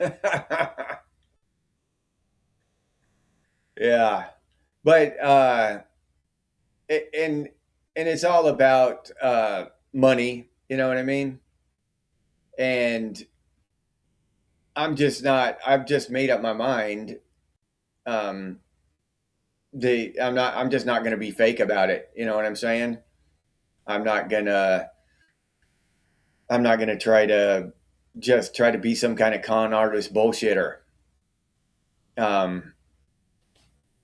Yeah. But and it's all about money, you know what I mean? And I've just made up my mind. Um I'm just not going to be fake about it, you know what I'm saying? I'm not going to I'm not going to try to be some kind of con artist bullshitter. Um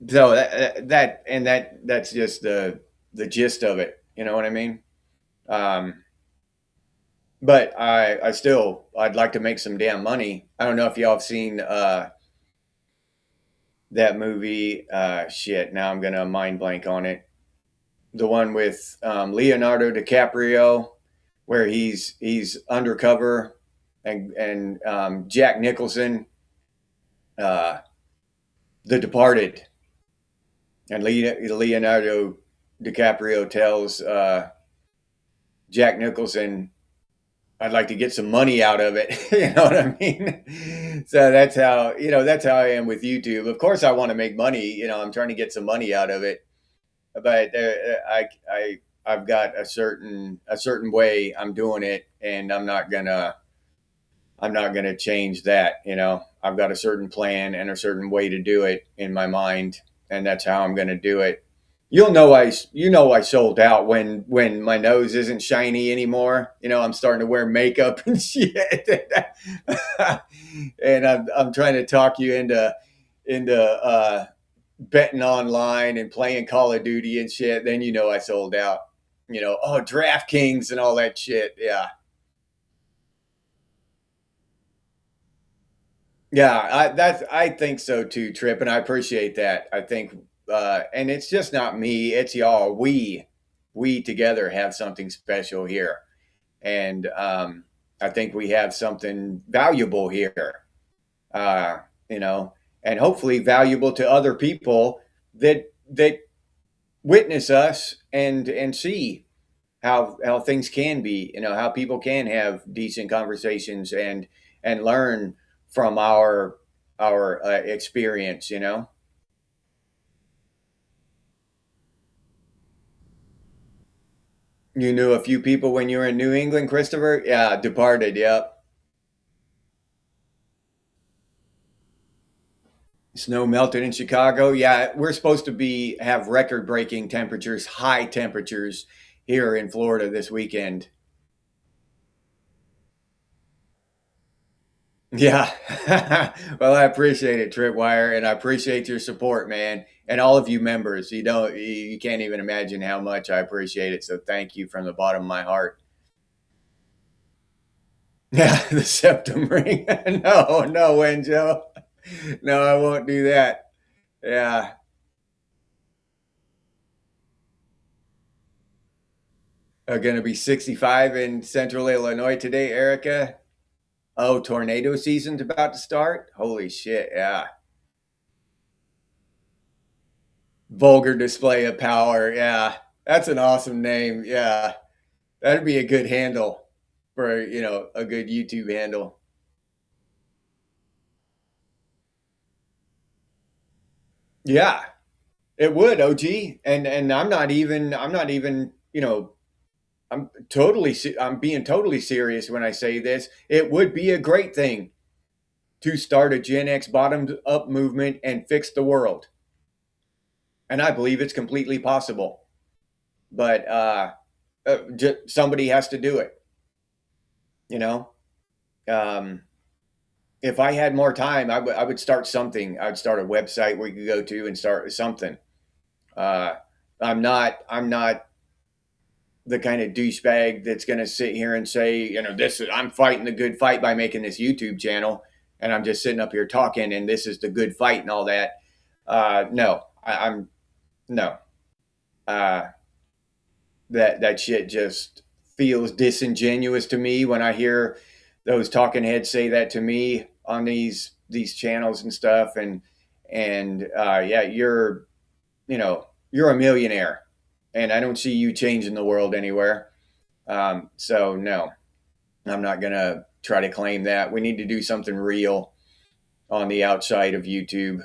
so that's just the gist of it, you know what I mean? Um but I'd like to make some damn money. I don't know if y'all have seen that movie. Shit, now I'm gonna mind blank on it. The one with Leonardo DiCaprio, where he's undercover, and Jack Nicholson, uh, The Departed, and Leonardo DiCaprio tells Jack Nicholson, I'd like to get some money out of it. You know what I mean? So that's how I am with YouTube. Of course, I want to make money. You know, I'm trying to get some money out of it, but I've got a certain way I'm doing it, and I'm not gonna change that. You know, I've got a certain plan and a certain way to do it in my mind, and that's how I'm gonna do it. I sold out when my nose isn't shiny anymore. You know, I'm starting to wear makeup and shit, and I'm trying to talk you into betting online and playing Call of Duty and shit. Then I sold out. Oh, DraftKings and all that shit. Yeah, yeah. I think so too, Trip, and I appreciate that. I think, and it's just not me; it's y'all. We together have something special here, and I think we have something valuable here. Uh, and hopefully valuable to other people that witness us and see how things can be. How people can have decent conversations and learn from our experience. You knew a few people when you were in New England, Christopher. Yeah, Departed. Yep. Snow melted in Chicago. Yeah, we're supposed to have record breaking temperatures, high temperatures here in Florida this weekend. Yeah. Well, I appreciate it, Tripwire, and I appreciate your support, man, and all of you members. You can't even imagine how much I appreciate it. So thank you from the bottom of my heart. Yeah, the septum ring. No, no, Wenjo. No, I won't do that. Yeah. Going to be 65 in central Illinois today, Erica. Oh, tornado season's about to start? Holy shit, yeah. Vulgar display of power, yeah. That's an awesome name, yeah. That'd be a good handle for, a good YouTube handle. Yeah, it would, OG. And I'm not even, I'm being totally serious when I say this. It would be a great thing to start a Gen X bottomed up movement and fix the world. And I believe it's completely possible. But somebody has to do it. You know, um, if I had more time, I would start something. I would start a website where you could go to and start something. Uh, I'm not the kind of douchebag that's going to sit here and say, you know, this is, I'm fighting the good fight by making this YouTube channel, and I'm just sitting up here talking, and this is the good fight and all that. No, I'm no. Uh, that shit just feels disingenuous to me when I hear those talking heads say that to me on these channels and stuff. And yeah, you know, you're a millionaire, and I don't see you changing the world anywhere. So no, I'm not gonna try to claim that. We need to do something real on the outside of YouTube.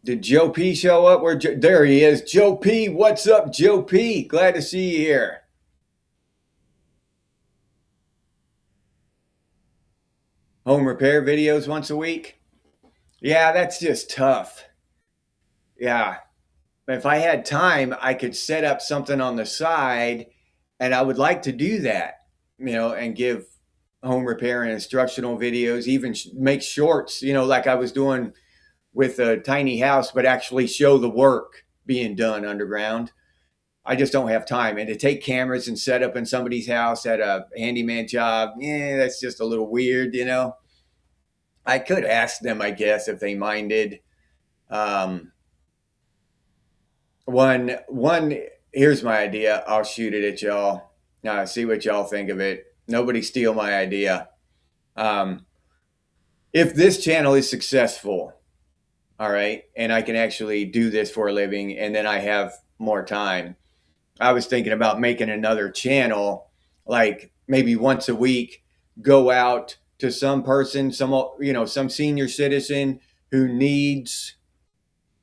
Did Joe P show up? There he is. Joe P, what's up, Joe P? Glad to see you here. Home repair videos once a week. Yeah, that's just tough. Yeah. If I had time, I could set up something on the side, and I would like to do that, you know, and give home repair and instructional videos, even make shorts, you know, like I was doing with a tiny house, but actually show the work being done underground. I just don't have time. And to take cameras and set up in somebody's house at a handyman job, yeah, that's just a little weird, you know. I could ask them, I guess, if they minded. Um, one. Here's my idea. I'll shoot it at y'all. See what y'all think of it. Nobody steal my idea. Um, if this channel is successful, all right, and I can actually do this for a living, and then I have more time, I was thinking about making another channel, like maybe once a week, go out to some person, some, you know, some senior citizen who needs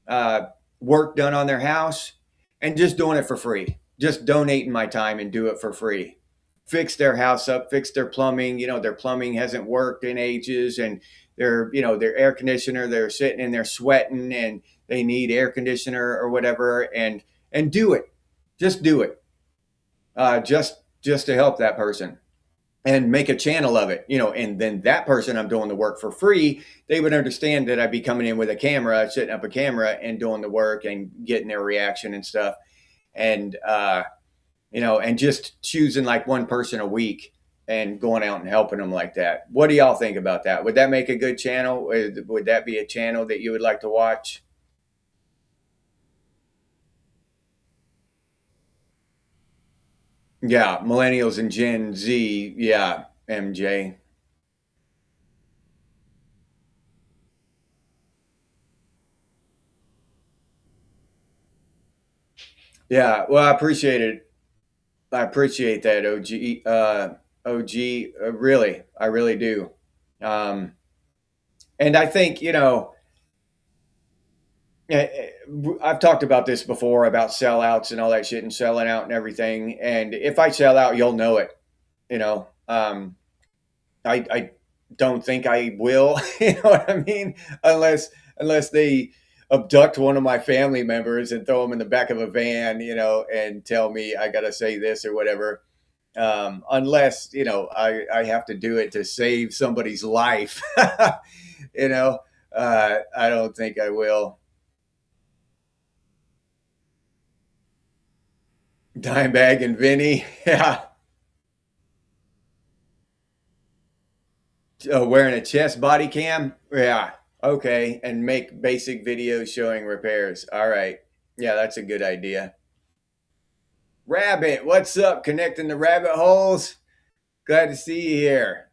uh, work done on their house, and just doing it for free. Just donating my time and do it for free. Fix their house up, fix their plumbing. You know, their plumbing hasn't worked in ages, and you know, their air conditioner, they're sitting in there sweating, and they need air conditioner or whatever, and do it. Just do it. Just to help that person and make a channel of it, you know, and then that person I'm doing the work for free, they would understand that I'd be coming in with a camera, setting up a camera and doing the work and getting their reaction and stuff. And, you know, and just choosing like one person a week and going out and helping them like that. What do y'all think about that? Would that make a good channel? Would that be a channel that you would like to watch? Yeah, millennials and Gen Z. Yeah, MJ. Yeah, well, I appreciate it. I appreciate that, OG. OG, really, I really do. Um, and I think, you know, I've talked about this before about sellouts and all that shit and selling out and everything. And if I sell out, you'll know it. You know, I don't think I will. You know what I mean? Unless they abduct one of my family members and throw them in the back of a van, you know, and tell me I got to say this or whatever. Unless, you know, I have to do it to save somebody's life. You know, I don't think I will. Dimebag and Vinny, yeah, wearing a chest body cam, yeah, okay, and make basic videos showing repairs. All right, yeah, that's a good idea. Rabbit, what's up? Connecting the rabbit holes. Glad to see you here.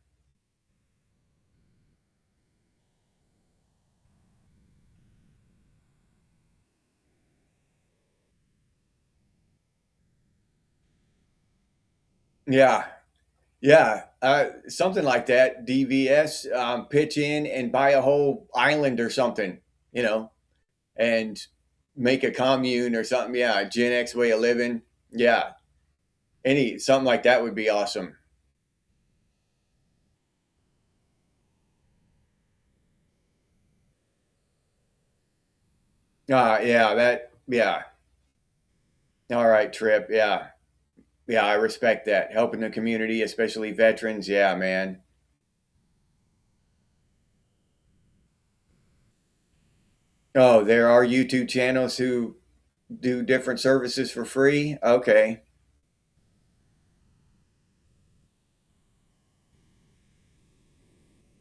Yeah, yeah, something like that. DVS, pitch in and buy a whole island or something, you know, and make a commune or something. Yeah, Gen X way of living. Yeah, any something like that would be awesome. Yeah, yeah. All right, Trip. Yeah. Yeah, I respect that. Helping the community, especially veterans. Yeah, man. Oh, there are YouTube channels who do different services for free. Okay.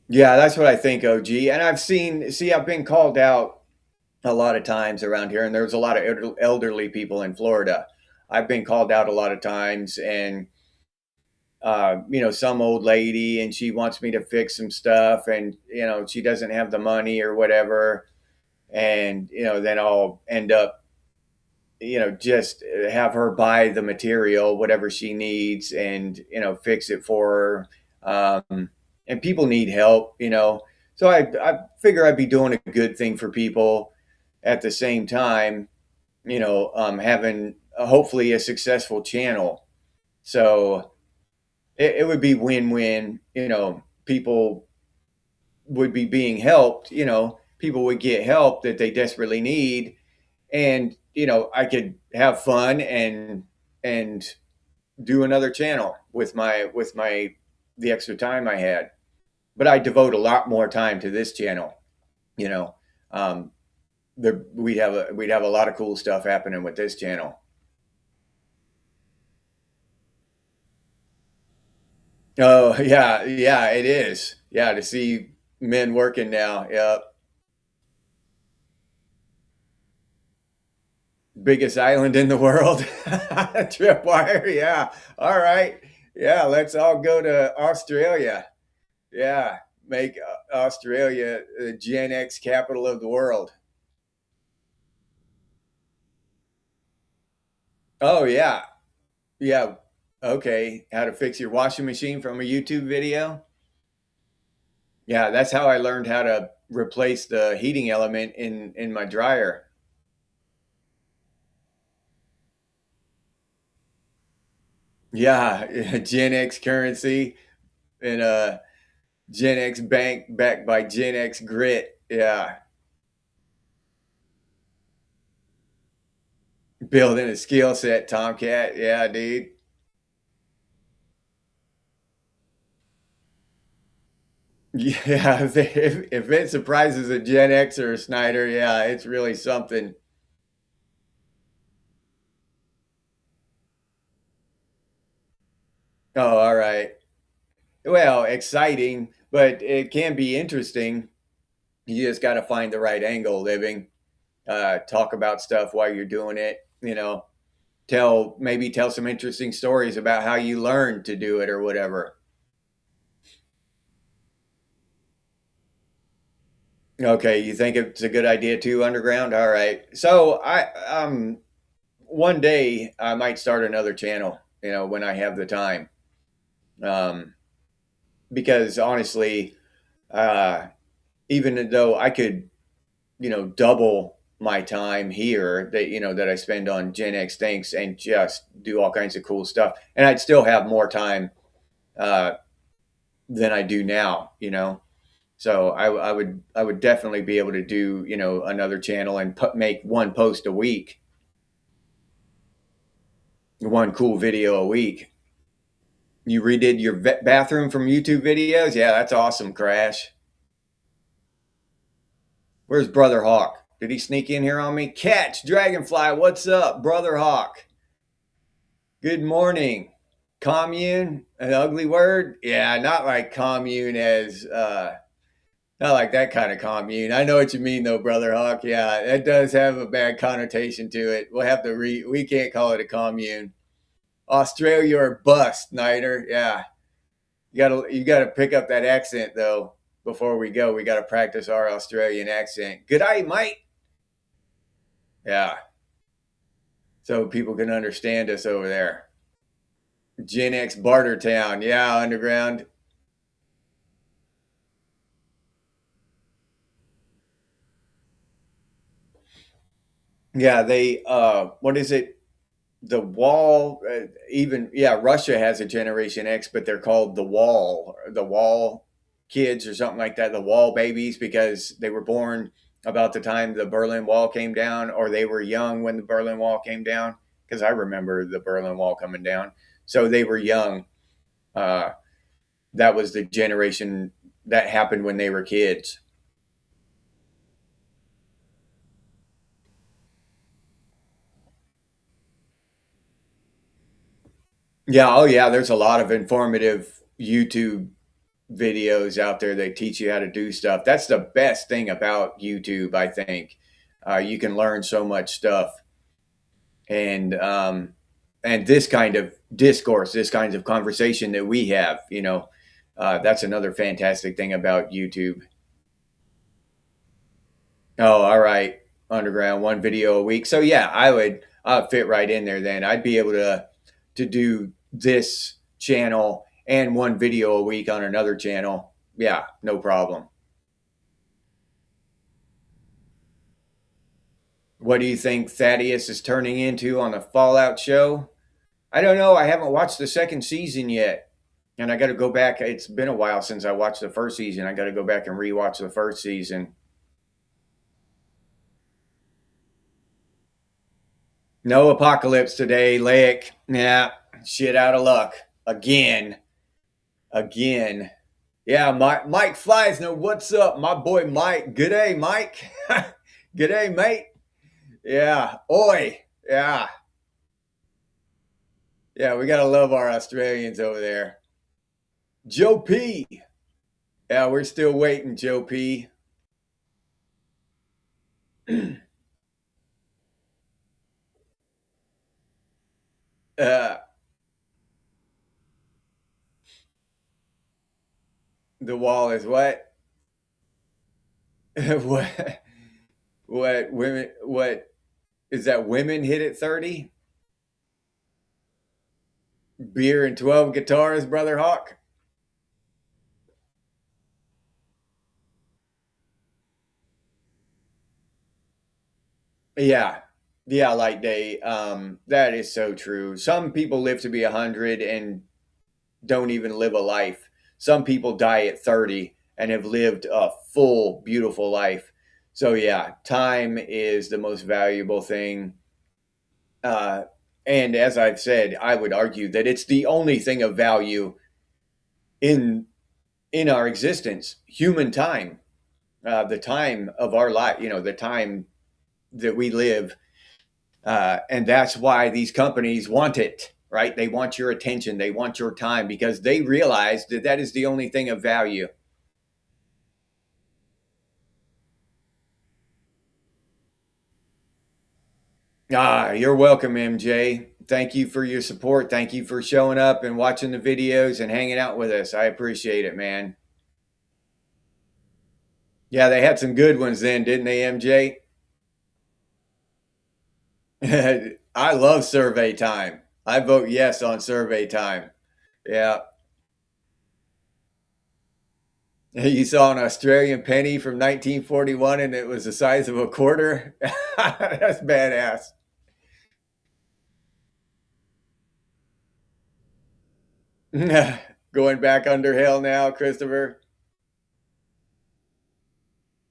Yeah, that's what I think, OG. And I've been called out a lot of times around here, and there's a lot of elderly people in Florida. I've been called out a lot of times, and some old lady, and she wants me to fix some stuff, and she doesn't have the money or whatever, and then I'll end up, just have her buy the material, whatever she needs, and fix it for her. And people need help, so I figure I'd be doing a good thing for people at the same time, having hopefully a successful channel. So it would be win-win. People would be being helped. People would get help that they desperately need, and I could have fun and do another channel with my the extra time I had. But I devote a lot more time to this channel. You know, um, we'd have a lot of cool stuff happening with this channel. Oh yeah, yeah, it is. Yeah, to see men working now. Yep. Biggest island in the world. Tripwire. Yeah. All right. Yeah, let's all go to Australia. Yeah, make Australia the genx capital of the world. Oh yeah. Yeah. Okay. How to fix your washing machine from a YouTube video? Yeah, that's how I learned how to replace the heating element in my dryer. Yeah, genx currency and genx bank backed by genx grit. Yeah, building a skill set, Tomcat. Yeah, dude. Yeah, if it surprises a Gen Xer, Snyder, yeah, it's really something. Oh, all right. Well, exciting, but it can be interesting. You just got to find the right angle, living. Talk about stuff while you're doing it. Maybe tell some interesting stories about how you learned to do it or whatever. Okay, you think it's a good idea too, underground? All right. So one day I might start another channel, when I have the time. Um, because honestly, uh, even though I could, double my time here that I spend on Gen X things and just do all kinds of cool stuff, and I'd still have more time uh, than I do now. So I would definitely be able to do another channel and make one post a week, one cool video a week. You redid your bathroom from YouTube videos? Yeah, that's awesome, Crash. Where's Brother Hawk? Did he sneak in here on me? Catch, Dragonfly, what's up, Brother Hawk? Good morning. Commune, an ugly word? Yeah, not like commune as not like that kind of commune. I know what you mean though, Brother Hawk. Yeah, it does have a bad connotation to it. We'll have to we can't call it a commune. Australia or bust, Snyder. Yeah. You gotta pick up that accent though. Before we go, we gotta practice our Australian accent. Good day, mate. Yeah. So people can understand us over there. Gen X Barter Town. Yeah, underground. Yeah, they what is it? The wall, even yeah, Russia has a Generation X, but they're called the wall kids or something like that, the wall babies, because they were born about the time the Berlin Wall came down, or they were young when the Berlin Wall came down, because I remember the Berlin Wall coming down. So they were young. Uh, that was the generation that happened when they were kids. Yeah, oh yeah, there's a lot of informative YouTube videos out there that teach you how to do stuff. That's the best thing about YouTube, I think. You can learn so much stuff, and this kind of discourse, this kind of conversation that we have, that's another fantastic thing about YouTube. Oh, all right, underground, one video a week. So yeah, I'd fit right in there. Then I'd be able to do this channel and one video a week on another channel. Yeah, no problem. What do you think Thaddeus is turning into on the Fallout show? I don't know. I haven't watched the second season yet. And I got to go back. It's been a while since I watched the first season. I got to go back and rewatch the first season. No apocalypse today, Lake. Yeah, shit out of luck. Again. Again. Yeah, Mike Fleisner, what's up? My boy Mike. Good day, Mike. Good day, mate. Yeah. Oi. Yeah. Yeah, we got to love our Australians over there. Joe P. Yeah, we're still waiting, Joe P. uh, the wall is what? what? What women? What is that? Women hit at 30? Beer and 12 guitars, Brother Hawk. Yeah, yeah, like they. That is so true. Some people live to be 100 and don't even live a life. Some people die at 30 and have lived a full, beautiful life. So yeah, time is the most valuable thing. Uh, and as I've said, I would argue that it's the only thing of value in our existence. Human time, the time of our life. The time that we live, and that's why these companies want it. Right? They want your attention. They want your time because they realize that that is the only thing of value. You're welcome, MJ. Thank you for your support. Thank you for showing up and watching the videos and hanging out with us. I appreciate it, man. Yeah, they had some good ones then, didn't they, MJ? I love survey time. I vote yes on survey time. Yeah. You saw an Australian penny from 1941 and it was the size of a quarter. That's badass. Going back under hell now, Christopher.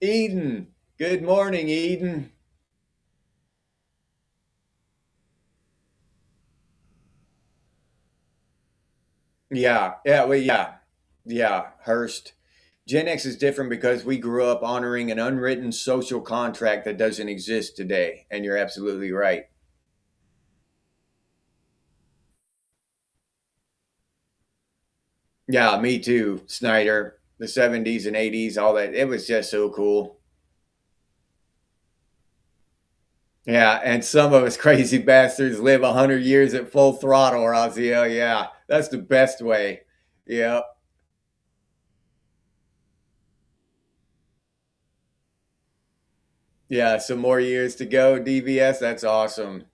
Eden. Good morning, Eden. Yeah, Hurst. Gen X is different because we grew up honoring an unwritten social contract that doesn't exist today. And you're absolutely right. Yeah, me too, Snyder. The 70s and 80s, all that. It was just so cool. Yeah, and some of us crazy bastards live 100 years at full throttle, Razio. Yeah, that's the best way. Yeah. Yeah, some more years to go, DVS. That's awesome.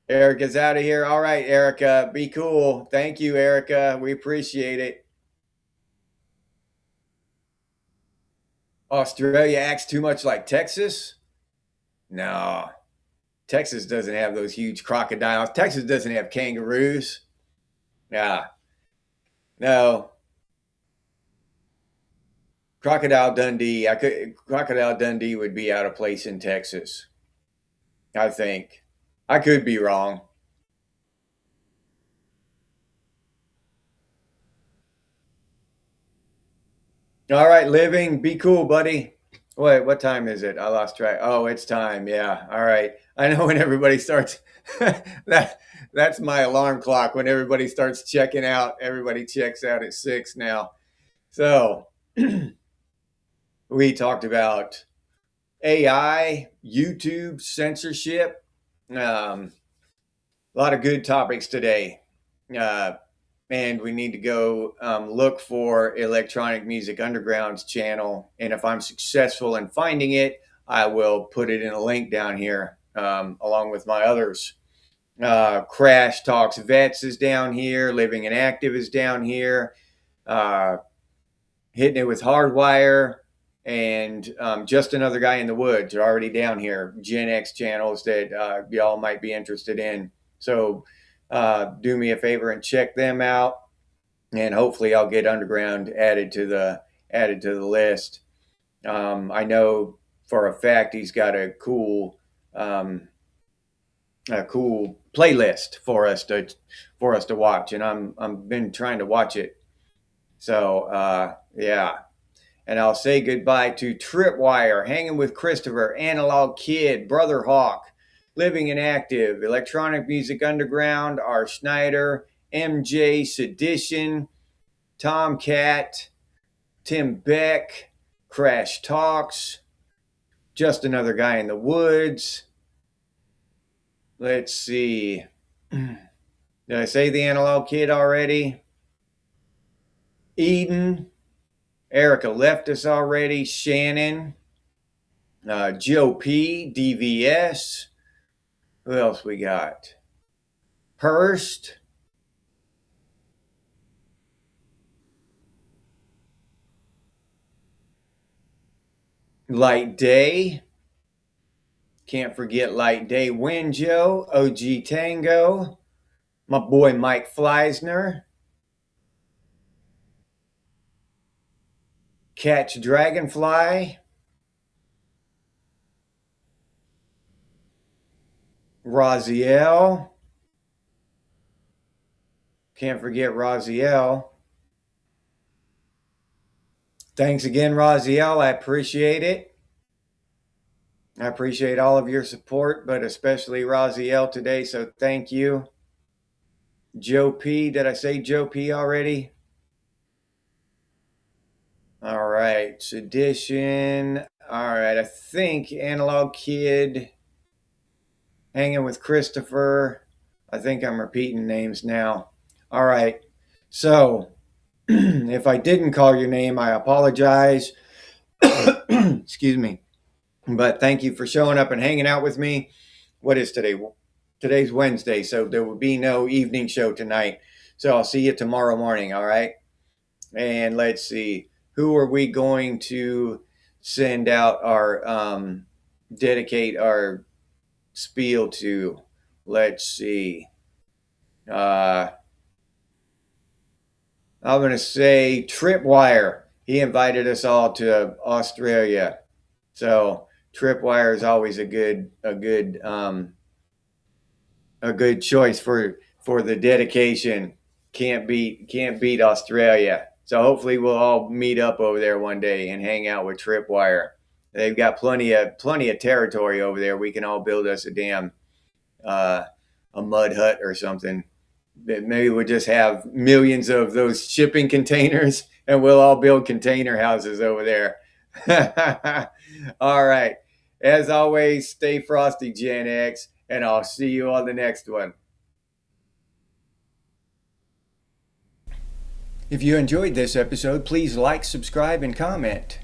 Erica's out of here. All right, Erica, be cool. Thank you, Erica. We appreciate it. Australia acts too much like Texas? No. Texas doesn't have those huge crocodiles. Texas doesn't have kangaroos. Yeah. No. Crocodile Dundee. Crocodile Dundee would be out of place in Texas, I think. I could be wrong. All right, living. Be cool, buddy. Wait, what time is it? I lost track. Oh, it's time. Yeah. All right. I know when everybody starts that's my alarm clock. When everybody starts checking out, everybody checks out at 6 now. So we talked about AI, YouTube, censorship. A lot of good topics today. Uh, and we need to go look for Electronic Music Underground's channel. And if I'm successful in finding it, I will put it in a link down here along with my others. Crash Talks Vets is down here. Living and Active is down here. Hitting it with Hardwire and Just Another Guy in the Woods are already down here. Genx channels that y'all might be interested in. So do me a favor and check them out, and hopefully I'll get Underground added to the list. I know for a fact he's got a cool playlist for us to watch, and I'm been trying to watch it. So yeah. And I'll say goodbye to Tripwire, Hanging with Christopher, Analog Kid, Brother Hawk, Living and Active, Electronic Music Underground, R. Schneider, MJ Sedition, Tomcat, Tim Beck, Crash Talks, Just Another Guy in the Woods. Let's see. Did I say the Analog Kid already? Eden. Erica left us already. Shannon. Joe P. DVS. Who else we got? Hurst. Light Day. Can't forget Light Day. Winjo. OG Tango. My boy Mike Fleisner. Catch Dragonfly. Raziel. Can't forget Raziel. Thanks again, Raziel. I appreciate it. I appreciate all of your support, but especially Raziel today, so thank you. Joe P. Did I say Joe P already? All right. Sedition. All right. I think Analog Kid. Hanging with Christopher. I think I'm repeating names now. All right. So if I didn't call your name, I apologize. Excuse me. But thank you for showing up and hanging out with me. What is today? Today's Wednesday, so there will be no evening show tonight. So I'll see you tomorrow morning, all right? And let's see. Who are we going to send out our dedicate our spiel to? Let's see. I'm going to say Tripwire. He invited us all to Australia. So Tripwire is always a good choice for the dedication. Can't beat Australia. So hopefully we'll all meet up over there one day and hang out with Tripwire. They've got plenty of territory over there. We can all build us a damn a mud hut or something. Maybe we'll just have millions of those shipping containers, and we'll all build container houses over there. All right. As always, stay frosty, Gen X, and I'll see you on the next one. If you enjoyed this episode, please like, subscribe, and comment.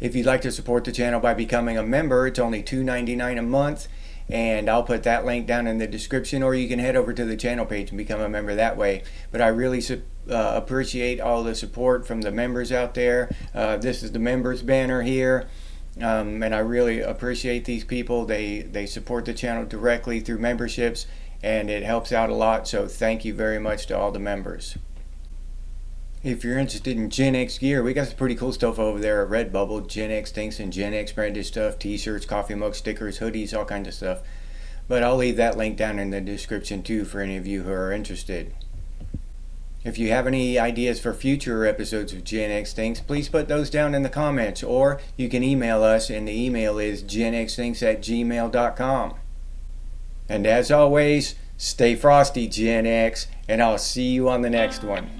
If you'd like to support the channel by becoming a member, it's only $2.99 a month, and I'll put that link down in the description, or you can head over to the channel page and become a member that way. But I really appreciate all the support from the members out there. This is the members banner here, and I really appreciate these people. They support the channel directly through memberships, and it helps out a lot, so thank you very much to all the members. If you're interested in Gen X gear, we got some pretty cool stuff over there at Redbubble. Gen X things and Gen X branded stuff, t-shirts, coffee mugs, stickers, hoodies, all kinds of stuff. But I'll leave that link down in the description too for any of you who are interested. If you have any ideas for future episodes of Gen X Things, please put those down in the comments, or you can email us, and the email is genxthings@gmail.com. And as always, stay frosty, Gen X, and I'll see you on the next one.